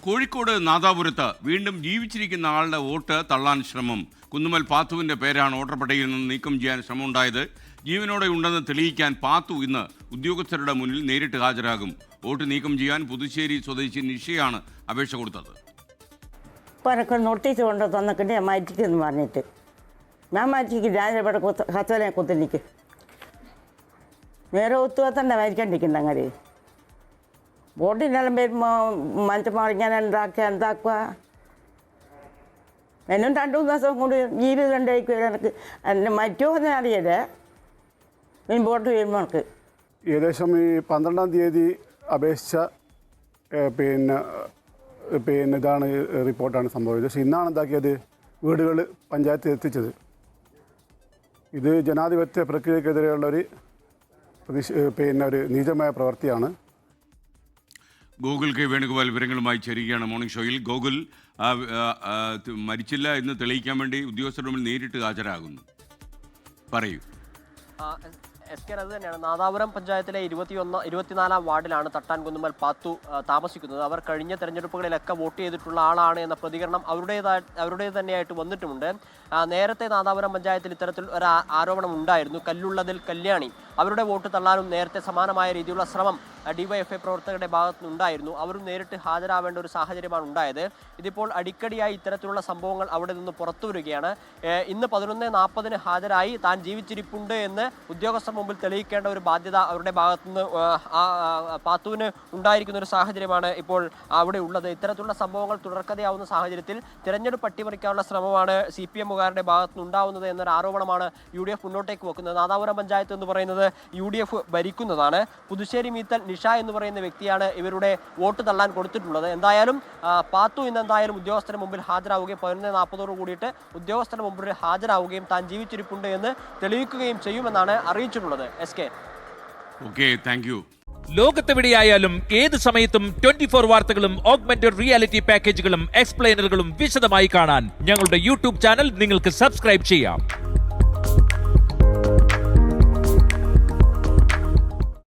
കോഴിക്കോട് നാദാപുരത്ത് വീണ്ടും ജീവിച്ചിരിക്കുന്ന ആളുടെ വോട്ട് തള്ളാൻ ശ്രമം. കുന്നുമ്മൽ പാത്തുവിന്റെ പേരാണ് വോട്ടർ പട്ടികയിൽ നിന്ന് നീക്കം ചെയ്യാൻ ശ്രമമുണ്ടായത്. ജീവനോടെ ഉണ്ടെന്ന് തെളിയിക്കാൻ പാത്തു ഇന്ന് ഉദ്യോഗസ്ഥരുടെ മുന്നിൽ നേരിട്ട് ഹാജരാകും. വോട്ട് നീക്കം ചെയ്യാൻ പുതുശ്ശേരി സ്വദേശി നിഷയാണ് അപേക്ഷ കൊടുത്തത്. ഇപ്പോൾ എനിക്ക് നോട്ടീസ് കൊണ്ട് തന്നിട്ട് ഞാൻ മാറ്റിക്കെന്ന് പറഞ്ഞിട്ട് ഞാൻ മാറ്റിക്ക് ഞാനിവിടെ കത്തോലെ കുത്തിനിക്ക് നേരെ ഒത്തുവത്തണ്ട മരിക്കണ്ടിരിക്കണ്ട അങ്ങനെ വോട്ടിനെല്ലാം വരുമ്പോൾ മനസ്സ് മാറിക്കാൻ എന്താക്കുക എന്നും 2-3 ദിവസം കൊണ്ട് ജീവിതം ഉണ്ടായിരിക്കും എനിക്ക് എന്നെ മറ്റോ എന്ന് അറിയത് വോട്ട് വരുമ്പോൾ എനിക്ക് ഏകദേശം ഈ 12-ാം തീയതി അപേക്ഷിച്ച പിന്നെ ഇതാണ് റിപ്പോർട്ടാണ് സംഭവിച്ചത്. പക്ഷേ ഇന്നാണ് എന്താക്കിയത് വീടുകൾ പഞ്ചായത്ത് എത്തിച്ചത്. ഇത് ജനാധിപത്യ പ്രക്രിയക്കെതിരെയുള്ളൊരു ഒരു നീചമായ പ്രവൃത്തിയാണ്. ഗോകുൽ കെ വേണുഗോപാൽ വിവരങ്ങളുമായി ചേരുകയാണ് മോർണിംഗ് ഷോയിൽ. ഗോകുൽ, മരിച്ചില്ല എന്ന് തെളിയിക്കാൻ വേണ്ടി ഉദ്യോഗസ്ഥരുടെ മുന്നിൽ നേരിട്ട് ഹാജരാകുന്നു. പറയൂ. എസ് കെ, അത് തന്നെയാണ്. നാദാപുരം പഞ്ചായത്തിലെ 24-ാം വാർഡിലാണ് തട്ടാൻ കുന്നുമ്മൽ പാത്തു താമസിക്കുന്നത്. അവർ കഴിഞ്ഞ തെരഞ്ഞെടുപ്പുകളിലൊക്കെ വോട്ട് ചെയ്തിട്ടുള്ള ആളാണ് എന്ന പ്രതികരണം അവരുടേത് തന്നെയായിട്ട് വന്നിട്ടുമുണ്ട്. നേരത്തെ നാദാപുരം പഞ്ചായത്തിൽ ഇത്തരത്തിൽ ഒരു ആരോപണം ഉണ്ടായിരുന്നു. കല്ലുള്ളതിൽ കല്യാണി അവരുടെ വോട്ട് തള്ളാനും നേരത്തെ സമാനമായ രീതിയിലുള്ള ശ്രമം ഡിവൈഎഫ്ഐ പ്രവർത്തകരുടെ ഭാഗത്തുനിന്നുണ്ടായിരുന്നു. അവരും നേരിട്ട് ഹാജരാവേണ്ട ഒരു സാഹചര്യമാണ് ഉണ്ടായത്. ഇതിപ്പോൾ അടിക്കടിയായി ഇത്തരത്തിലുള്ള സംഭവങ്ങൾ അവിടെ നിന്ന് പുറത്തു വരികയാണ്. ഇന്ന് 11:40 ഹാജരായി താൻ ജീവിച്ചിരിപ്പുണ്ട് എന്ന് ഉദ്യോഗസ്ഥർ മുമ്പിൽ തെളിയിക്കേണ്ട ഒരു ബാധ്യത അവരുടെ ഭാഗത്തുനിന്ന് പാത്തുവിന് ഉണ്ടായിരിക്കുന്ന ഒരു സാഹചര്യമാണ് ഇപ്പോൾ അവിടെ ഉള്ളത്. ഇത്തരത്തിലുള്ള സംഭവങ്ങൾ തുടർക്കഥയാവുന്ന സാഹചര്യത്തിൽ തിരഞ്ഞെടുപ്പ് അട്ടിമറിക്കാനുള്ള ശ്രമമാണ് CPM-കാരുടെ ഭാഗത്തുനിന്ന് ഉണ്ടാവുന്നത് എന്നൊരു ആരോപണമാണ് UDF മുന്നോട്ടേക്ക് വെക്കുന്നത്. നാദാപുരം പഞ്ചായത്ത് എന്ന് പറയുന്നത് UDF ഭരിക്കുന്നതാണ്. പുതുശ്ശേരി മീത്തൽ നിഷ എന്ന് പറയുന്ന വ്യക്തിയാണ് ഇവരുടെ വോട്ട് തള്ളാൻ കൊടുത്തിട്ടുള്ളത്. എന്തായാലും പാത്തു ഇന്ന് എന്തായാലും ഉദ്യോഗസ്ഥരുടെ മുമ്പിൽ ഹാജരാവുകയും 11:40 കൂടിയിട്ട് ഉദ്യോഗസ്ഥരുടെ മുമ്പിൽ ഹാജരാവുകയും താൻ ജീവിച്ചിരിപ്പുണ്ട് എന്ന് തെളിയിക്കുകയും ചെയ്യുമെന്നാണ് അറിയിച്ചിട്ടുള്ളത്. SK. Okay, thank you. ലോകത്തെവിടെയായാലും ഏത് സമയത്തും 24 വാർത്തകളും ഓഗ്മെന്റഡ് റിയാലിറ്റി പാക്കേജുകളും എക്സ്പ്ലെയിനറുകളും വിശദമായി കാണാൻ ഞങ്ങളുടെ YouTube ചാനൽ നിങ്ങൾക്ക് സബ്സ്ക്രൈബ് ചെയ്യാം.